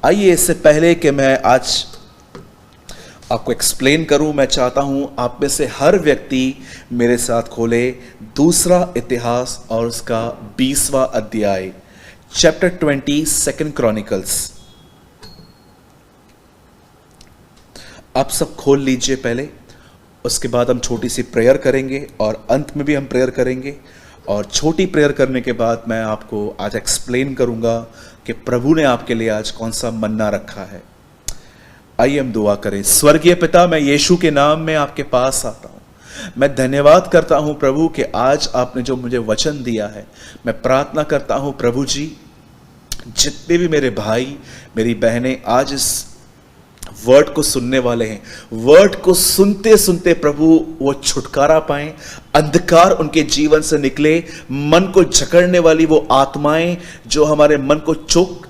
आइए, इससे पहले कि मैं आज आपको एक्सप्लेन करूं, मैं चाहता हूं आप में से हर व्यक्ति मेरे साथ खोले दूसरा इतिहास और उसका 20वां अध्याय, चैप्टर 20, सेकंड क्रॉनिकल्स। आप सब खोल लीजिए पहले, उसके बाद हम छोटी सी प्रेयर करेंगे और अंत में भी हम प्रेयर करेंगे। और छोटी प्रेयर करने के बाद मैं आपको आज एक्सप्लेन करूंगा कि प्रभु ने आपके लिए आज कौन सा मन्ना रखा है। आइए हम दुआ करें। स्वर्गीय पिता, मैं यीशु के नाम में आपके पास आता हूं। मैं धन्यवाद करता हूं प्रभु कि आज आपने जो मुझे वचन दिया है। मैं प्रार्थना करता हूं प्रभु जी, जितने भी मेरे भाई मेरी बहनें आज इस वर्ड को सुनने वाले हैं, वर्ड को सुनते सुनते प्रभु वो छुटकारा पाएं, अंधकार उनके जीवन से निकले, मन को जकड़ने वाली वो आत्माएं जो हमारे मन को चोक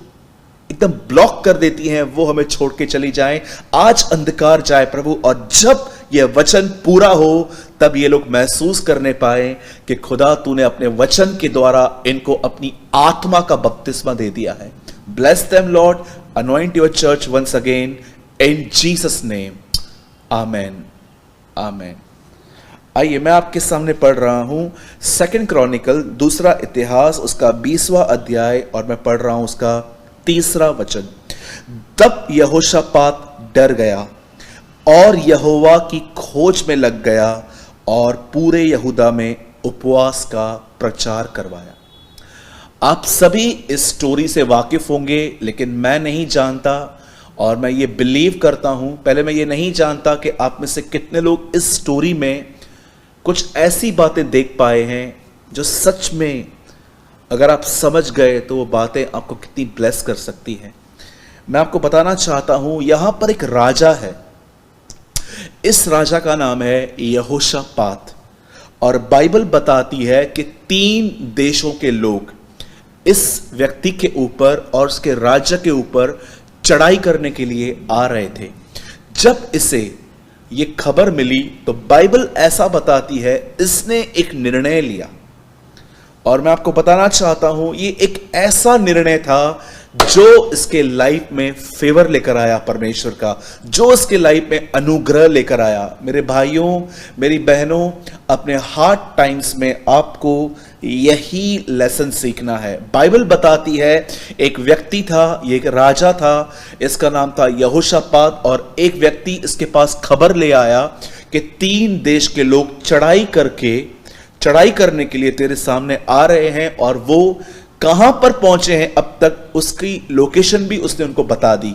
एकदम ब्लॉक कर देती हैं, वो हमें छोड़ के चली जाएं। आज अंधकार जाए प्रभु, और जब यह वचन पूरा हो तब ये लोग महसूस करने पाए कि खुदा तूने अपने वचन के द्वारा इनको अपनी आत्मा का बपतिस्मा दे दिया है। Bless them Lord, anoint your church once again in Jesus name, amen amen. आइए, मैं आपके सामने पढ़ रहा हूं सेकंड क्रॉनिकल, दूसरा इतिहास, उसका 20वां अध्याय, और मैं पढ़ रहा हूं उसका 3रा वचन। तब यहोशापात डर गया और यहोवा की खोज में लग गया और पूरे यहूदा में उपवास का प्रचार करवाया। आप सभी इस स्टोरी से वाकिफ होंगे, लेकिन मैं नहीं जानता, और मैं ये बिलीव करता हूं, पहले मैं ये नहीं जानता कि आप में से कितने लोग इस स्टोरी में कुछ ऐसी बातें देख पाए हैं जो सच में अगर आप समझ गए तो वो बातें आपको कितनी ब्लेस कर सकती हैं। मैं आपको बताना चाहता हूं, यहां पर एक राजा है, इस राजा का नाम है यहोशापात, और बाइबल बताती है कि 3 देशों के लोग इस व्यक्ति के ऊपर और उसके राज्य के ऊपर चढ़ाई करने के लिए आ रहे थे। जब इसे ये खबर मिली तो बाइबल ऐसा बताती है इसने एक निर्णय लिया, और मैं आपको बताना चाहता हूं ये एक ऐसा निर्णय था जो इसके लाइफ में फेवर लेकर आया, परमेश्वर का, जो इसके लाइफ में अनुग्रह लेकर आया। मेरे भाइयों मेरी बहनों, अपने हार्ड टाइम्स में आपको यही लेसन सीखना है। बाइबल बताती है एक व्यक्ति था, ये एक राजा था, इसका नाम था यहोशापात, और एक व्यक्ति इसके पास खबर ले आया कि 3 देश के लोग चढ़ाई करने के लिए तेरे सामने आ रहे हैं, और वो कहां पर पहुंचे हैं अब तक उसकी लोकेशन भी उसने उनको बता दी।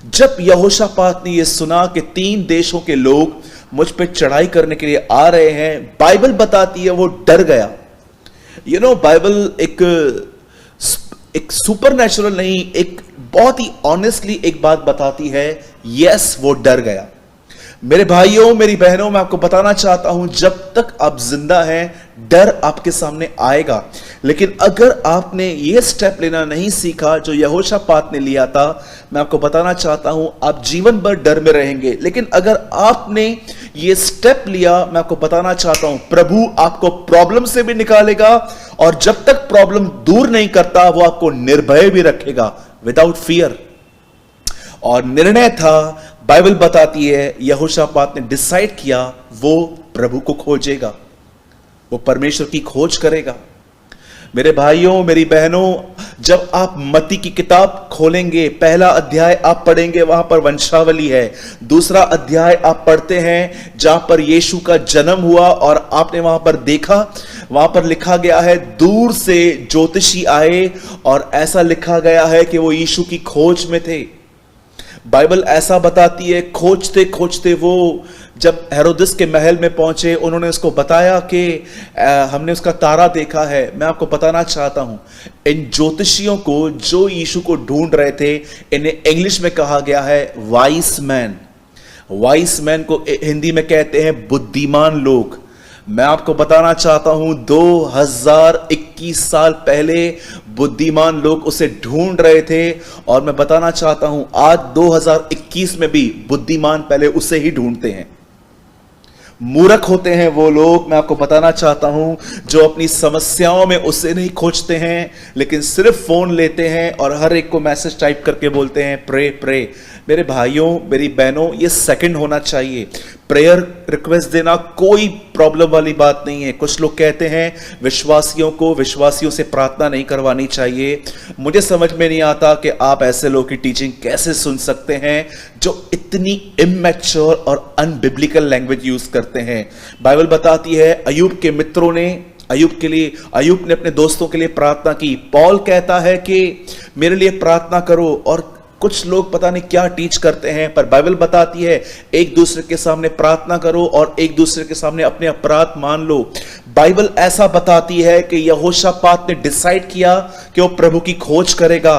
जब यहोशापात ने यह सुना कि 3 देशों के लोग मुझ पे चढ़ाई करने के लिए आ रहे हैं, बाइबल बताती है वो डर गया। बाइबल एक सुपरनैचुरल नहीं, एक बहुत ही ऑनेस्टली एक बात बताती है, यस वो डर गया। मेरे भाइयों मेरी बहनों, मैं आपको बताना चाहता हूं, जब तक आप जिंदा हैं डर आपके सामने आएगा, लेकिन अगर आपने ये स्टेप लेना नहीं सीखा जो यहोशापात ने लिया था, मैं आपको बताना चाहता हूं आप जीवन भर डर में रहेंगे। लेकिन अगर आपने ये स्टेप लिया, मैं आपको बताना चाहता हूं प्रभु आपको प्रॉब्लम से भी निकालेगा, और जब तक प्रॉब्लम दूर नहीं करता वो आपको निर्भय भी रखेगा, विदाउट फियर। और निर्णय था, बाइबल बताती है यहोशापात ने डिसाइड किया वो प्रभु को खोजेगा, वो परमेश्वर की खोज करेगा। मेरे भाइयों मेरी बहनों, जब आप मत्ती की किताब खोलेंगे, पहला अध्याय आप पढ़ेंगे, वहां पर वंशावली है। दूसरा अध्याय आप पढ़ते हैं जहां पर यीशु का जन्म हुआ, और आपने वहां पर देखा, वहां पर लिखा गया है दूर से ज्योतिषी आए, और ऐसा लिखा गया है कि वो यीशु की खोज में थे। बाइबल ऐसा बताती है, खोजते खोजते वो जब हेरोदिस के महल में पहुंचे, उन्होंने उसको बताया कि हमने उसका तारा देखा है। मैं आपको बताना चाहता हूं, इन ज्योतिषियों को जो यीशु को ढूंढ रहे थे, इन्हें इंग्लिश में कहा गया है वाइस मैन। वाइस मैन को हिंदी में कहते हैं बुद्धिमान लोग। मैं आपको बताना चाहता हूं 2021 साल पहले बुद्धिमान लोग उसे ढूंढ रहे थे, और मैं बताना चाहता हूं आज 2021 में भी बुद्धिमान पहले उसे ही ढूंढते हैं। मूर्ख होते हैं वो लोग, मैं आपको बताना चाहता हूं, जो अपनी समस्याओं में उसे नहीं खोजते हैं, लेकिन सिर्फ फोन लेते हैं और हर एक को मैसेज टाइप करके बोलते हैं प्रे प्रे। मेरे भाइयों, मेरी बहनों, ये सेकंड होना चाहिए। प्रेयर रिक्वेस्ट देना कोई प्रॉब्लम वाली बात नहीं है। कुछ लोग कहते हैं विश्वासियों से प्रार्थना नहीं करवानी चाहिए। मुझे समझ में नहीं आता कि आप ऐसे लोगों की टीचिंग कैसे सुन सकते हैं जो इतनी इमैच्योर और अनबिब्लिकल लैंग्वेज यूज करते हैं। बाइबल बताती है अय्यूब के मित्रों ने अय्यूब ने अपने दोस्तों के लिए प्रार्थना की। पॉल कहता है कि मेरे लिए प्रार्थना करो, और कुछ लोग पता नहीं क्या टीच करते हैं, पर बाइबल बताती है एक दूसरे के सामने प्रार्थना करो और एक दूसरे के सामने अपने अपराध मान लो। बाइबल ऐसा बताती है कि यहोशापात ने डिसाइड किया कि वो प्रभु की खोज करेगा।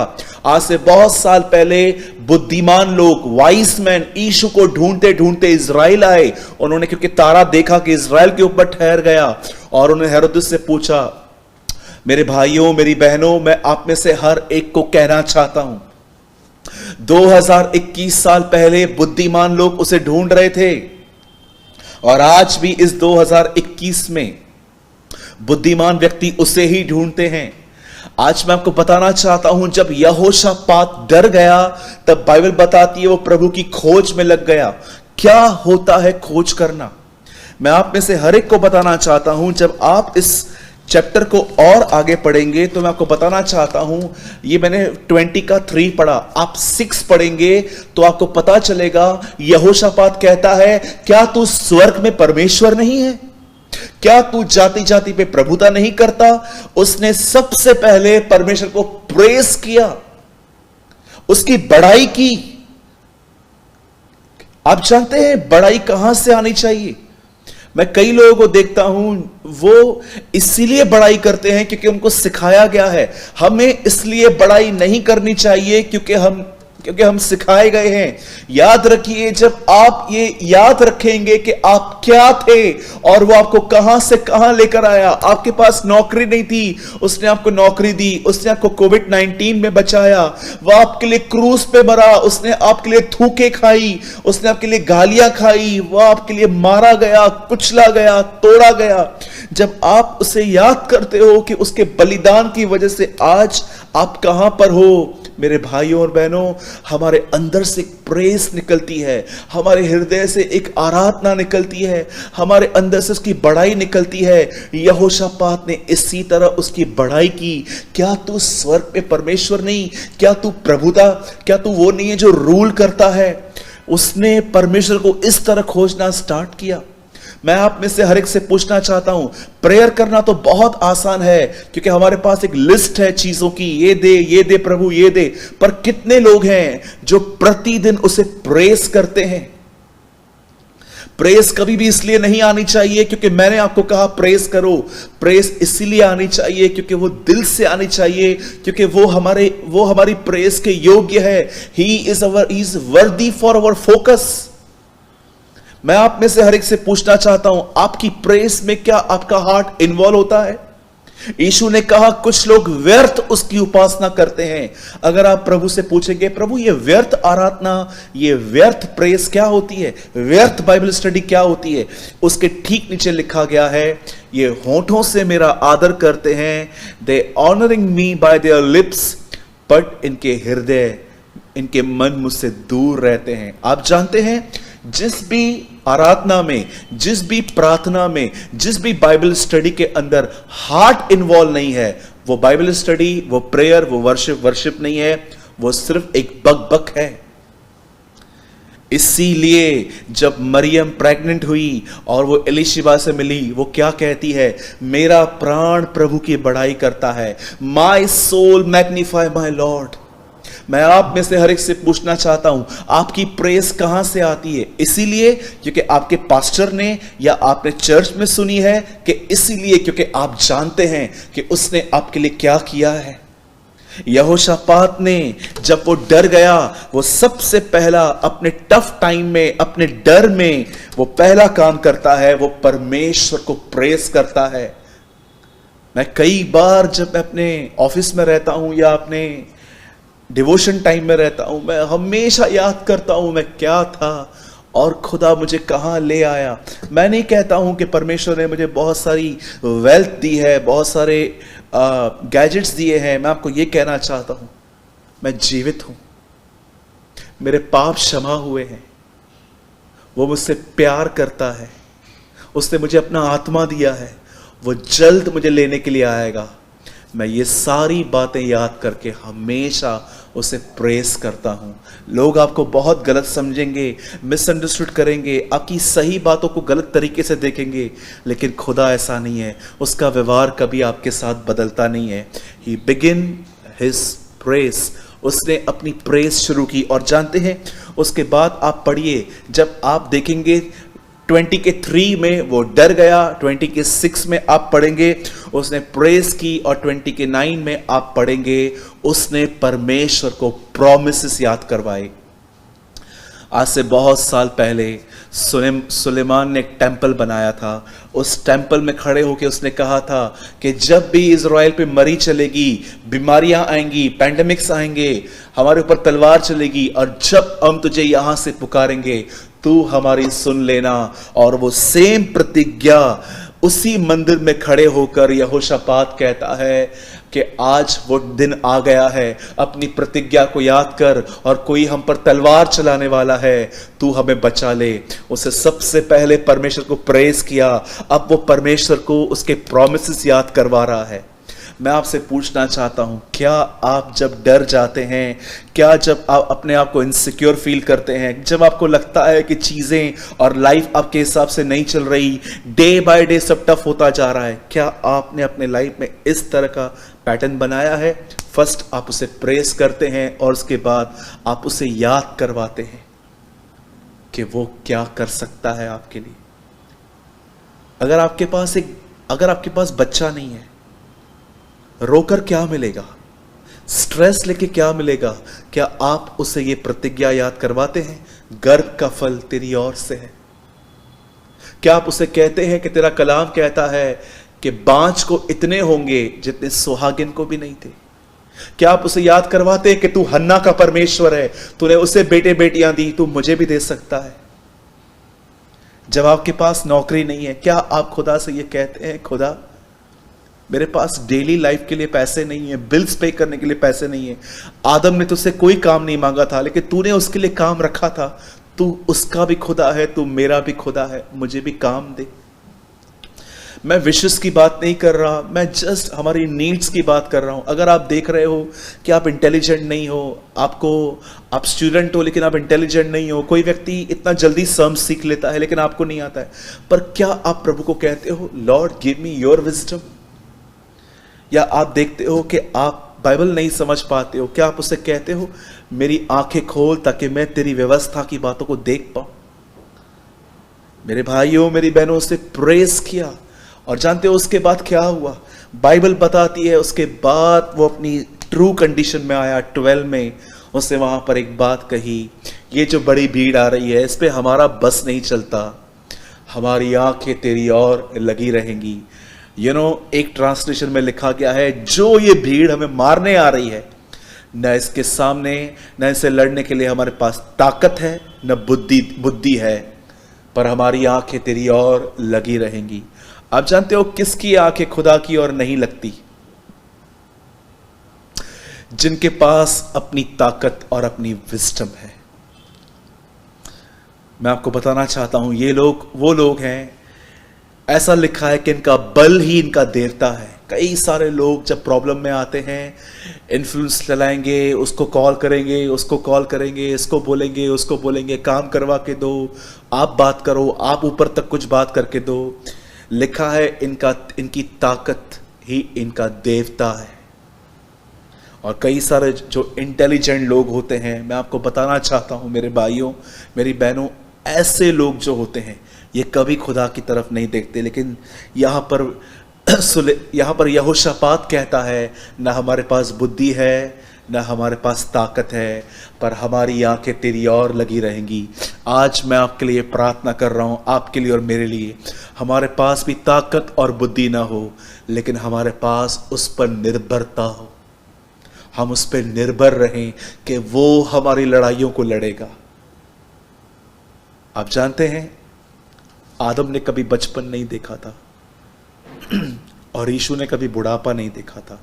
आज से बहुत साल पहले बुद्धिमान लोग, वाइस मैन, यीशु को ढूंढते ढूंढते इजराइल आए। उन्होंने क्योंकि तारा देखा कि इजराइल के ऊपर ठहर गया, और उन्होंने हेरोदेस से पूछा, मेरे भाइयों, मेरी बहनों, मैं आप में से हर एक को कहना चाहता हूं, 2021 साल पहले बुद्धिमान लोग उसे ढूंढ रहे थे, और आज भी इस 2021 में बुद्धिमान व्यक्ति उसे ही ढूंढते हैं। आज मैं आपको बताना चाहता हूं, जब यहोशापात डर गया, तब बाइबल बताती है वो प्रभु की खोज में लग गया। क्या होता है खोज करना? मैं आप में से हर एक को बताना चाहता हूं, जब आप इस चैप्टर को और आगे पढ़ेंगे तो मैं आपको बताना चाहता हूं, ये मैंने 20 का 3 पढ़ा, आप 6 पढ़ेंगे तो आपको पता चलेगा। यहोशापात कहता है, क्या तू स्वर्ग में परमेश्वर नहीं है? क्या तू जाति जाति पे प्रभुता नहीं करता? उसने सबसे पहले परमेश्वर को प्रेस किया, उसकी बड़ाई की। आप जानते हैं बड़ाई कहां से आनी चाहिए? मैं कई लोगों को देखता हूं, वो इसीलिए बड़ाई करते हैं क्योंकि उनको सिखाया गया है। हमें इसलिए बड़ाई नहीं करनी चाहिए क्योंकि हम सिखाए गए हैं। याद रखिए, जब आप ये याद रखेंगे कि आप क्या थे और वो आपको कहां से कहां लेकर आया। आपके पास नौकरी नहीं थी, उसने आपको नौकरी दी। उसने आपको कोविड-19 में बचाया। वो आपके लिए क्रूस पे मरा, उसने आपके लिए थूके खाई, उसने आपके लिए गालियां खाई, वो आपके लिए मारा गया, कुचला गया, तोड़ा गया। जब आप उसे याद करते हो कि उसके बलिदान की वजह से आज आप कहां पर हो, मेरे भाइयों और बहनों, हमारे अंदर से एक प्रेस निकलती है, हमारे हृदय से एक आराधना निकलती है, हमारे अंदर से उसकी बड़ाई निकलती है। यहोशापात ने इसी तरह उसकी बड़ाई की। क्या तू स्वर्ग पे परमेश्वर नहीं? क्या तू प्रभुता, क्या तू वो नहीं है जो रूल करता है? उसने परमेश्वर को इस तरह खोजना स्टार्ट किया। मैं आप में से हर एक से पूछना चाहता हूं, प्रेयर करना तो बहुत आसान है क्योंकि हमारे पास एक लिस्ट है चीजों की, ये दे प्रभु, ये दे। पर कितने लोग हैं जो प्रतिदिन उसे प्रेस करते हैं? प्रेस कभी भी इसलिए नहीं आनी चाहिए क्योंकि मैंने आपको कहा प्रेस करो। प्रेस इसलिए आनी चाहिए क्योंकि वो दिल से आनी चाहिए, क्योंकि वो हमारी प्रेस के योग्य है। ही इज वर्दी फॉर अवर फोकस। मैं आप में से हर एक से पूछना चाहता हूं, आपकी प्रेस में क्या आपका हार्ट इन्वॉल्व होता है? यीशु ने कहा कुछ लोग व्यर्थ उसकी उपासना करते हैं। अगर आप प्रभु से पूछेंगे, प्रभु ये व्यर्थ आराधना, ये व्यर्थ प्रेस क्या होती है, व्यर्थ बाइबल स्टडी क्या होती है, उसके ठीक नीचे लिखा गया है, ये होठों से मेरा आदर करते हैं, they honouring me by their lips, but इनके हृदय, इनके मन मुझसे दूर रहते हैं। आप जानते हैं, जिस भी आराधना में, जिस भी प्रार्थना में, जिस भी बाइबल स्टडी के अंदर हार्ट इन्वॉल्व नहीं है, वो बाइबल स्टडी, वो प्रेयर, वो वर्शिप नहीं है, वो सिर्फ एक बक है। इसीलिए जब मरियम प्रेग्नेंट हुई और वो एलिशिबा से मिली, वो क्या कहती है? मेरा प्राण प्रभु की बड़ाई करता है। My soul magnify my lord. मैं आप में से हर एक से पूछना चाहता हूं, आपकी प्रेस कहां से आती है? इसीलिए क्योंकि आपके पास्टर ने या आपने चर्च में सुनी है, कि इसीलिए क्योंकि आप जानते हैं कि उसने आपके लिए क्या किया है? यहोशापात ने, जब वो डर गया, वो सबसे पहला अपने टफ टाइम में, अपने डर में, वो पहला काम करता है, वो परमेश्वर को प्रेस करता है। मैं कई बार जब मैं अपने ऑफिस में रहता हूं या अपने डिवोशन टाइम में रहता हूं, मैं हमेशा याद करता हूं मैं क्या था और खुदा मुझे कहाँ ले आया। मैं नहीं कहता हूँ कि परमेश्वर ने मुझे बहुत सारी वेल्थ दी है, बहुत सारे गैजेट्स दिए हैं। मैं आपको ये कहना चाहता हूँ, मैं जीवित हूँ, मेरे पाप क्षमा हुए हैं, वो मुझसे प्यार करता है, उसने मुझे अपना आत्मा दिया है, वो जल्द मुझे लेने के लिए आएगा। मैं ये सारी बातें याद करके हमेशा उसे प्रेस करता हूँ। लोग आपको बहुत गलत समझेंगे, मिसअंडरस्टूड करेंगे, आपकी सही बातों को गलत तरीके से देखेंगे, लेकिन खुदा ऐसा नहीं है। उसका व्यवहार कभी आपके साथ बदलता नहीं है। ही बिगिन हिज प्रेस, उसने अपनी प्रेस शुरू की। और जानते हैं, उसके बाद आप पढ़िए, जब आप देखेंगे 20 के 3 में वो डर गया, 20 के 6 में आप पढ़ेंगे उसने प्रेस की, और 20 के 9 में आप पढ़ेंगे उसने परमेश्वर को प्रॉमिसेस याद करवाए। आज से बहुत साल पहले सुलेमान ने एक टेंपल बनाया था। उस टेंपल में खड़े होकर उसने कहा था कि जब भी इज़राइल पे मरी चलेगी, बीमारियां आएंगी, पैंडेमिक्स आएंगे, हमारे ऊपर तलवार चलेगी, और जब हम तुझे यहां से पुकारेंगे तू हमारी सुन लेना। और वो सेम प्रतिज्ञा उसी मंदिर में खड़े होकर यहोशापात कहता है कि आज वो दिन आ गया है, अपनी प्रतिज्ञा को याद कर, और कोई हम पर तलवार चलाने वाला है, तू हमें बचा ले। उसे सबसे पहले परमेश्वर को प्रेज किया, अब वो परमेश्वर को उसके प्रॉमिसेस याद करवा रहा है। मैं आपसे पूछना चाहता हूं, क्या आप जब डर जाते हैं, क्या जब आप अपने आप को इनसिक्योर फील करते हैं, जब आपको लगता है कि चीजें और लाइफ आपके हिसाब से नहीं चल रही, डे बाय डे सब टफ होता जा रहा है, क्या आपने अपने लाइफ में इस तरह का पैटर्न बनाया है? फर्स्ट आप उसे प्रेस करते हैं और उसके बाद आप उसे याद करवाते हैं कि वो क्या कर सकता है आपके लिए। अगर आपके पास बच्चा नहीं है, रोकर क्या मिलेगा, स्ट्रेस लेके क्या मिलेगा? क्या आप उसे ये प्रतिज्ञा याद करवाते हैं, गर्भ का फल तेरी ओर से है? क्या आप उसे कहते हैं कि तेरा कलाम कहता है कि बांझ को इतने होंगे जितने सुहागिन को भी नहीं थे? क्या आप उसे याद करवाते हैं कि तू हन्ना का परमेश्वर है, तूने उसे बेटे बेटियां दी, तू मुझे भी दे सकता है? जब आपके पास नौकरी नहीं है, क्या आप खुदा से ये कहते हैं, खुदा मेरे पास डेली लाइफ के लिए पैसे नहीं है, बिल्स पे करने के लिए पैसे नहीं है, आदम ने तुझसे कोई काम नहीं मांगा था लेकिन तूने उसके लिए काम रखा था, तू उसका भी खुदा है, तू मेरा भी खुदा है, मुझे भी काम दे। मैं विशेष की बात नहीं कर रहा, मैं जस्ट हमारी नीड्स की बात कर रहा हूं। अगर आप देख रहे हो कि आप इंटेलिजेंट नहीं हो, आप स्टूडेंट हो लेकिन आप इंटेलिजेंट नहीं हो, कोई व्यक्ति इतना जल्दी सम सीख लेता है लेकिन आपको नहीं आता है, पर क्या आप प्रभु को कहते हो, Lord give me your wisdom? या आप देखते हो कि आप बाइबल नहीं समझ पाते हो, क्या आप उसे कहते हो, मेरी आंखें खोल ताकि मैं तेरी व्यवस्था की बातों को देख पाऊं? मेरे भाइयों, मेरी बहनों, से प्रेस किया, और जानते हो उसके बाद क्या हुआ? बाइबल बताती है उसके बाद वो अपनी ट्रू कंडीशन में आया। 12 में उसने वहां पर एक बात कही, ये जो बड़ी भीड़ आ रही है इस पे हमारा बस नहीं चलता, हमारी आंखें तेरी ओर लगी रहेंगी। एक ट्रांसलेशन में लिखा गया है, जो ये भीड़ हमें मारने आ रही है, न इसके सामने, न इसे लड़ने के लिए हमारे पास ताकत है, न बुद्धि है, पर हमारी आंखें तेरी ओर लगी रहेंगी। आप जानते हो किसकी आंखें खुदा की ओर नहीं लगती? जिनके पास अपनी ताकत और अपनी विजडम है। मैं आपको बताना चाहता हूं, ये लोग वो लोग हैं, ऐसा लिखा है कि इनका बल ही इनका देवता है। कई सारे लोग जब प्रॉब्लम में आते हैं, इन्फ्लुएंस चलाएंगे, उसको कॉल करेंगे, उसको कॉल करेंगे, इसको बोलेंगे, उसको बोलेंगे, काम करवा के दो, आप बात करो, आप ऊपर तक कुछ बात करके दो। लिखा है इनकी ताकत ही इनका देवता है। और कई सारे जो इंटेलिजेंट लोग होते हैं, मैं आपको बताना चाहता हूं मेरे भाइयों, मेरी बहनों, ऐसे लोग जो होते हैं ये कभी खुदा की तरफ नहीं देखते। लेकिन यहाँ पर यहोशापात कहता है, न हमारे पास बुद्धि है, न हमारे पास ताकत है, पर हमारी आंखें तेरी ओर लगी रहेंगी। आज मैं आपके लिए प्रार्थना कर रहा हूँ, आपके लिए और मेरे लिए। हमारे पास भी ताकत और बुद्धि ना हो, लेकिन हमारे पास उस पर निर्भरता हो, हम उस पर निर्भर रहें कि वो हमारी लड़ाइयों को लड़ेगा। आप जानते हैं आदम ने कभी बचपन नहीं देखा था और यीशु ने कभी बुढ़ापा नहीं देखा था।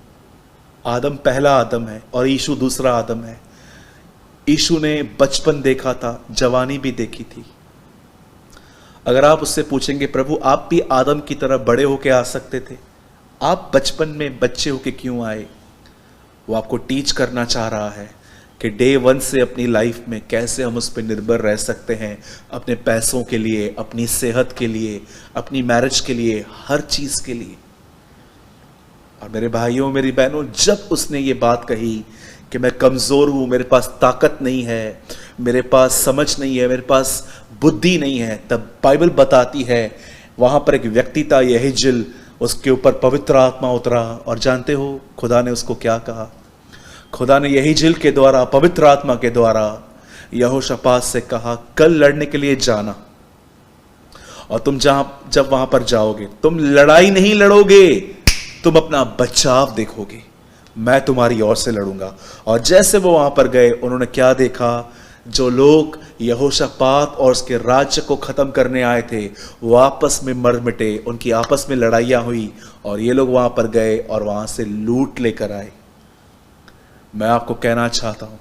आदम पहला आदम है और यीशु दूसरा आदम है। यीशु ने बचपन देखा था, जवानी भी देखी थी। अगर आप उससे पूछेंगे प्रभु आप भी आदम की तरह बड़े होके आ सकते थे, आप बचपन में बच्चे होके क्यों आए? वो आपको टीच करना चाह रहा है कि डे वन से अपनी लाइफ में कैसे हम उस पर निर्भर रह सकते हैं, अपने पैसों के लिए, अपनी सेहत के लिए, अपनी मैरिज के लिए, हर चीज के लिए। और मेरे भाइयों मेरी बहनों, जब उसने ये बात कही कि मैं कमजोर हूं, मेरे पास ताकत नहीं है, मेरे पास समझ नहीं है, मेरे पास बुद्धि नहीं है, तब बाइबल बताती है वहां पर एक व्यक्ति था यहीजिल, उसके ऊपर पवित्र आत्मा उतरा। और जानते हो खुदा ने उसको क्या कहा? खुदा ने यहीजिल के द्वारा, पवित्र आत्मा के द्वारा यहोशापात से कहा कल लड़ने के लिए जाना, और तुम जब वहां पर जाओगे तुम लड़ाई नहीं लड़ोगे, तुम अपना बचाव देखोगे, मैं तुम्हारी ओर से लड़ूंगा। और जैसे वो वहां पर गए, उन्होंने क्या देखा? जो लोग यहोशापात और उसके राज्य को खत्म करने आए थे वो आपस में मर मिटे, उनकी आपस में लड़ाइयां हुई और ये लोग वहां पर गए और वहां से लूट लेकर आए। मैं आपको कहना चाहता हूं,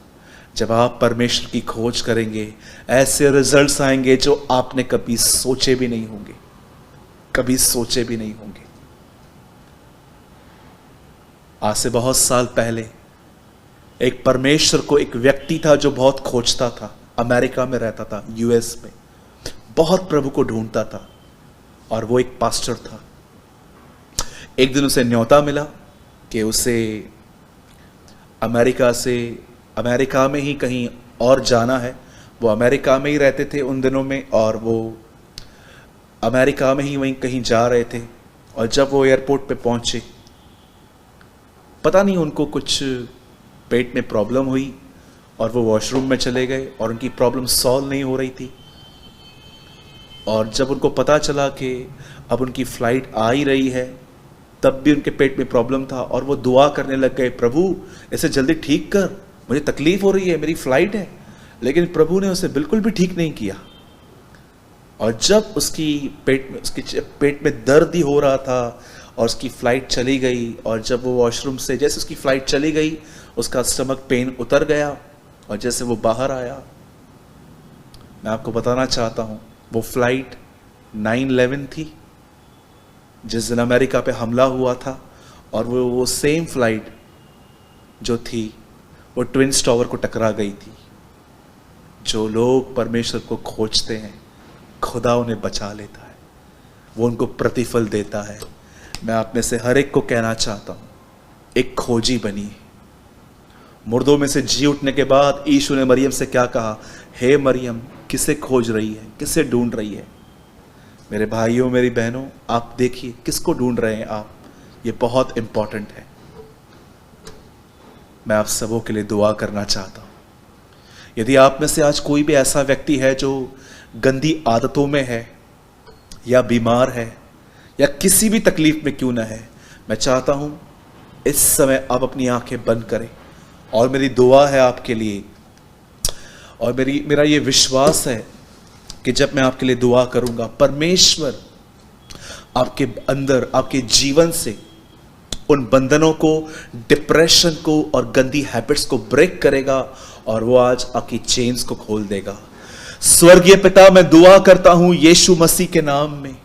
जब आप परमेश्वर की खोज करेंगे ऐसे रिजल्ट्स आएंगे जो आपने कभी सोचे भी नहीं होंगे, कभी सोचे भी नहीं होंगे। आज से बहुत साल पहले एक परमेश्वर को एक व्यक्ति था जो बहुत खोजता था, अमेरिका में रहता था, यूएस में, बहुत प्रभु को ढूंढता था, और वो एक पास्टर था। एक दिन उसे न्योता मिला कि उसे अमेरिका में ही कहीं और जाना है। वो अमेरिका में ही रहते थे उन दिनों में, और वो अमेरिका में ही वहीं कहीं जा रहे थे। और जब वो एयरपोर्ट पे पहुंचे, पता नहीं उनको कुछ पेट में प्रॉब्लम हुई और वो वॉशरूम में चले गए और उनकी प्रॉब्लम सॉल्व नहीं हो रही थी। और जब उनको पता चला कि अब उनकी फ्लाइट आ ही रही है, तब भी उनके पेट में प्रॉब्लम था और वो दुआ करने लग गए, प्रभु इसे जल्दी ठीक कर, मुझे तकलीफ हो रही है, मेरी फ्लाइट है। लेकिन प्रभु ने उसे बिल्कुल भी ठीक नहीं किया। और जब उसके पेट में दर्द ही हो रहा था और उसकी फ्लाइट चली गई, और जब वो वॉशरूम से जैसे उसकी फ्लाइट चली गई उसका स्टमक पेन उतर गया, और जैसे वो बाहर आया, मैं आपको बताना चाहता हूं वो फ्लाइट 9/11 थी जिस दिन अमेरिका पे हमला हुआ था, और वो सेम फ्लाइट जो थी वो ट्विन्स टावर को टकरा गई थी। जो लोग परमेश्वर को खोजते हैं खुदा उन्हें बचा लेता है, वो उनको प्रतिफल देता है। मैं आप में से हर एक को कहना चाहता हूं, एक खोजी बनिए। मुर्दों में से जी उठने के बाद यीशु ने मरियम से क्या कहा? हे मरियम, किसे खोज रही है, किसे ढूंढ रही है? मेरे भाइयों मेरी बहनों, आप देखिए किसको ढूंढ रहे हैं आप, ये बहुत इंपॉर्टेंट है। मैं आप सबों के लिए दुआ करना चाहता हूं। यदि आप में से आज कोई भी ऐसा व्यक्ति है जो गंदी आदतों में है या बीमार है या किसी भी तकलीफ में क्यों ना है, मैं चाहता हूं इस समय आप अपनी आंखें बंद करें, और मेरी दुआ है आपके लिए, और मेरा ये विश्वास है कि जब मैं आपके लिए दुआ करूंगा, परमेश्वर आपके अंदर, आपके जीवन से उन बंधनों को, डिप्रेशन को और गंदी हैबिट्स को ब्रेक करेगा, और वो आज आपकी चेन्स को खोल देगा। स्वर्गीय पिता, मैं दुआ करता हूं यीशु मसीह के नाम में,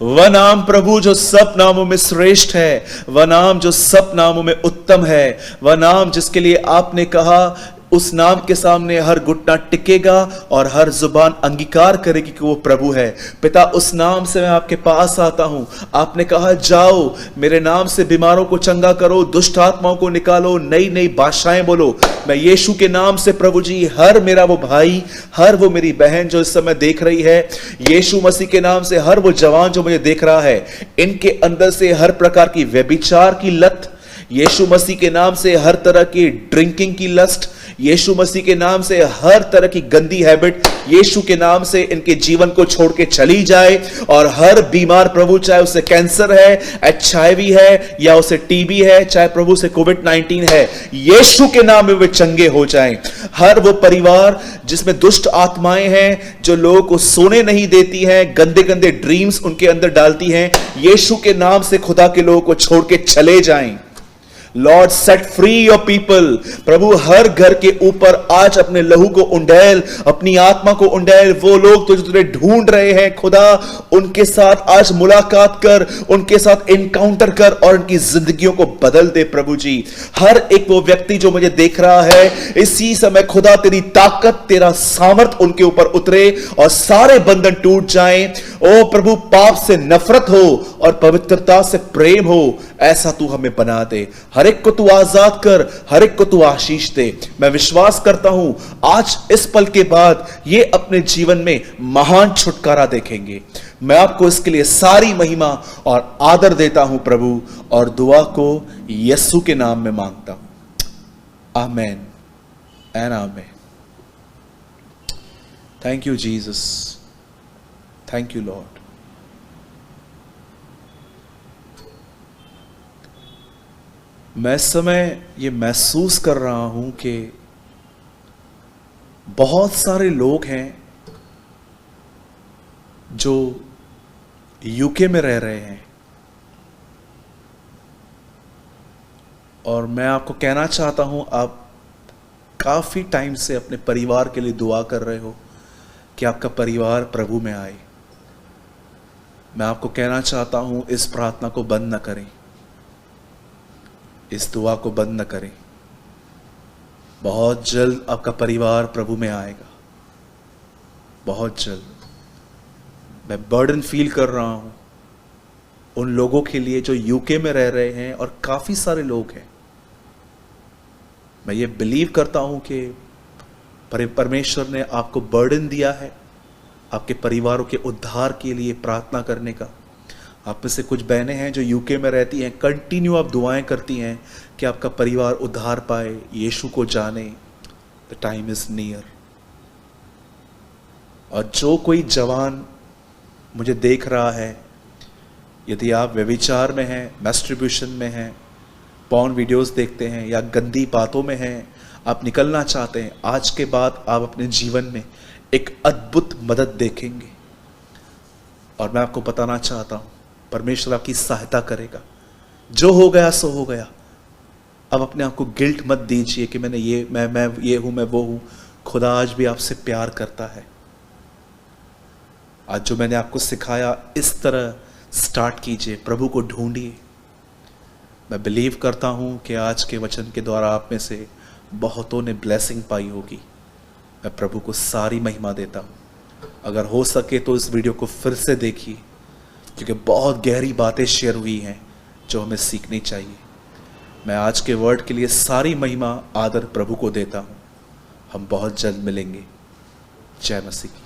वह नाम प्रभु जो सब नामों में श्रेष्ठ है, वह नाम जो सब नामों में उत्तम है, वह नाम जिसके लिए आपने कहा उस नाम के सामने हर घुटना टिकेगा और हर जुबान अंगीकार करेगी कि वो प्रभु है। पिता, उस नाम से मैं आपके पास आता हूं। आपने कहा जाओ, मेरे नाम से बीमारों को चंगा करो, दुष्ट आत्माओं को निकालो, नई नई भाषाएं बोलो। मैं यीशु के नाम से प्रभु जी, हर मेरा वो भाई, हर वो मेरी बहन जो इस समय देख रही है, यीशु मसीह के नाम से हर वो जवान जो मुझे देख रहा है, इनके अंदर से हर प्रकार की व्यभिचार की लत, यीशु मसीह के नाम से हर तरह की ड्रिंकिंग की लस्ट, यीशु मसीह के नाम से हर तरह की गंदी हैबिट यीशु के नाम से इनके जीवन को छोड़ के चली जाए, और हर बीमार प्रभु, चाहे उसे कैंसर है, HIV है, या उसे TB है, चाहे प्रभु से COVID-19 है, यीशु के नाम में वे चंगे हो जाएं। हर वो परिवार जिसमें दुष्ट आत्माएं हैं, जो लोगों को सोने नहीं देती हैं, गंदे गंदे ड्रीम्स उनके अंदर डालती हैं, यीशु के नाम से खुदा के लोगों को छोड़ के चले जाएं। Lord set free your people. प्रभु हर घर के ऊपर आज अपने लहू को उंडेल, अपनी आत्मा को उंडेल। वो लोग तो जो तुझे ढूंढ रहे हैं खुदा, उनके साथ आज मुलाकात कर, उनके साथ इनकाउंटर कर और उनकी जिंदगियों को बदल दे प्रभु जी। हर एक वो व्यक्ति जो मुझे देख रहा है, इसी समय खुदा तेरी ताकत, तेरा सामर्थ उनके ऊपर उतरे और सारे बंधन टूट जाएं। ओ प्रभु, पाप से नफरत हो और पवित्रता से प्रेम हो, ऐसा तू हमें बना दे। हर एक को तू आजाद कर, हर एक को तू आशीष दे। मैं विश्वास करता हूं आज इस पल के बाद ये अपने जीवन में महान छुटकारा देखेंगे। मैं आपको इसके लिए सारी महिमा और आदर देता हूं प्रभु, और दुआ को यीशु के नाम में मांगता हूं। Amen and amen. Thank you Jesus, thank you Lord. मैं इस समय ये महसूस कर रहा हूं कि बहुत सारे लोग हैं जो यूके में रह रहे हैं, और मैं आपको कहना चाहता हूं, आप काफी टाइम से अपने परिवार के लिए दुआ कर रहे हो कि आपका परिवार प्रभु में आए। मैं आपको कहना चाहता हूं, इस प्रार्थना को बंद न करें, इस दुआ को बंद न करें। बहुत जल्द आपका परिवार प्रभु में आएगा, बहुत जल्द। मैं बर्डन फील कर रहा हूं उन लोगों के लिए जो यूके में रह रहे हैं, और काफी सारे लोग हैं। मैं ये बिलीव करता हूं कि परमेश्वर ने आपको बर्डन दिया है आपके परिवारों के उद्धार के लिए प्रार्थना करने का। आप में से कुछ बहनें हैं जो यूके में रहती हैं, कंटिन्यू आप दुआएं करती हैं कि आपका परिवार उद्धार पाए, यीशु को जाने। The time is near. और जो कोई जवान मुझे देख रहा है, यदि आप व्यभिचार में हैं, मैस्ट्रिब्यूशन में हैं, पॉर्न वीडियोस देखते हैं, या गंदी बातों में हैं, आप निकलना चाहते हैं, आज के बाद आप अपने जीवन में एक अद्भुत मदद देखेंगे। और मैं आपको बताना चाहता हूं, परमेश्वर आपकी सहायता करेगा। जो हो गया सो हो गया। अब अपने आप को गिल्ट मत दीजिए कि मैंने ये मैं ये हूं, मैं वो हूं। खुदा आज भी आपसे प्यार करता है। आज जो मैंने आपको सिखाया, इस तरह स्टार्ट कीजिए, प्रभु को ढूंढिए। मैं बिलीव करता हूं कि आज के वचन के द्वारा आप में से बहुतों ने ब्लेसिंग पाई होगी। मैं प्रभु को सारी महिमा देता हूं। अगर हो सके तो इस वीडियो को फिर से देखिए, क्योंकि बहुत गहरी बातें शेयर हुई हैं जो हमें सीखनी चाहिए। मैं आज के वर्ड के लिए सारी महिमा आदर प्रभु को देता हूं। हम बहुत जल्द मिलेंगे। जय मसीह की।